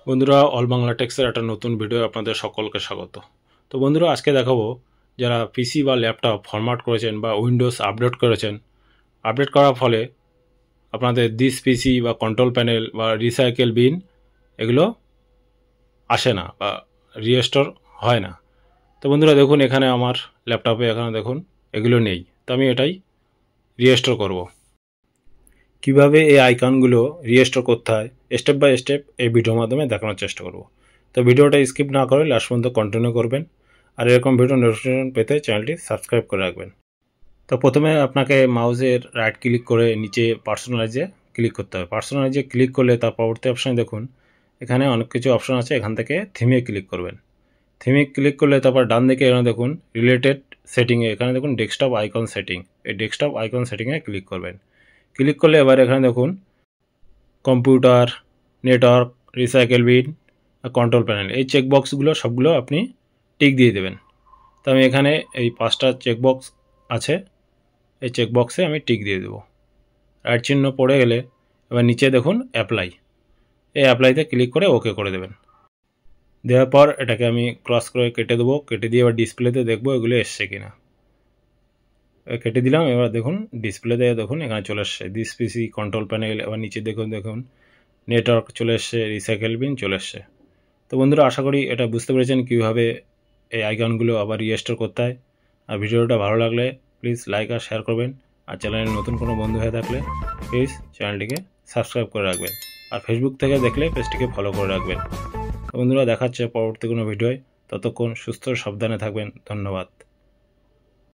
বন্ধুরা অল বাংলা টেক্সের একটা নতুন ভিডিও আপনাদের সকলকে স্বাগত। তো বন্ধুরা আজকে দেখাবো যারা পিসি বা ল্যাপটপ ফরম্যাট করেছেন বা উইন্ডোজ আপডেট করেছেন, আপডেট করার ফলে আপনাদের দিস পিসি বা কন্ট্রোল প্যানেল বা রিসাইকেল বিন এগুলো আসে না বা রিস্টোর হয় না। তো বন্ধুরা দেখুন এখানে আমার ল্যাপটপে এখানে দেখুন এগুলো নেই, তো আমি এটাই রিস্টোর করব। কিভাবে এই আইকনগুলো রিস্টোর করতে হয় স্টেপ বাই স্টেপ এই ভিডিওর মাধ্যমে দেখানোর চেষ্টা করব। তো ভিডিওটা স্কিপ না করে লাস্ট পর্যন্ত কন্টিনিউ করবেন, আর এরকম ভিডিও নোটিফিকেশন পেতে চ্যানেলটি সাবস্ক্রাইব করে রাখবেন। তো প্রথমে আপনাকে মাউসের রাইট ক্লিক করে নিচে পার্সোনালাইজে ক্লিক করতে হবে। পার্সোনালাইজে ক্লিক করলে তার পরবর্তী অপশানে দেখুন এখানে অনেক কিছু অপশান আছে, এখান থেকে থিমে ক্লিক করবেন। থিমে ক্লিক করলে তারপর ডান দিকে এখানে দেখুন রিলেটেড সেটিংয়ে এখানে দেখুন ডেস্কটপ আইকন সেটিং, এই ডেস্কটপ আইকন সেটিংয়ে ক্লিক করবেন। ক্লিক করলে এবার এখানে দেখুন computer, network, recycle bin, control panel, এই চেকবক্সগুলো সবগুলো আপনি টিক দিয়ে দেবেন। তো আমি এখানে এই 5টা চেকবক্স আছে, এই চেকবক্সে আমি টিক দিয়ে দেবো। রাইট চিহ্ন পড়ে গেলে এবার নিচে দেখুন অ্যাপ্লাই, এই অ্যাপ্লাইতে ক্লিক করে ওকে করে দেবেন। দেওয়ার পর এটাকে আমি ক্রস করে কেটে দেবো, কেটে দিয়ে এবার ডিসপ্লেতে দেখবো এগুলো এসছে কিনা। কেটে দিলাম, এবার দেখুন ডিসপ্লেতে দেখুন এখানে চলে এসছে দিস পিসি কন্ট্রোল প্যানেল, এবার নিচে দেখুন নেটওয়ার্ক চলে এসছে, রিসাইকেল বিন চলে এসছে। তো বন্ধুরা আশা করি এটা বুঝতে পেরেছেন কীভাবে এই আইকনগুলো আবার রিস্টোর করতে হয়। আর ভিডিওটা ভালো লাগলে প্লিজ লাইক আর শেয়ার করবেন, আর চ্যানেলে নতুন কোনো বন্ধু হয়ে থাকলে প্লিজ চ্যানেলটিকে সাবস্ক্রাইব করে রাখবেন, আর ফেসবুক থেকে দেখলে পেজটিকে ফলো করে রাখবেন। তো বন্ধুরা দেখাচ্ছে পরবর্তী কোনো ভিডিওয়, ততক্ষণ সুস্থ সাবধানে থাকবেন। ধন্যবাদ।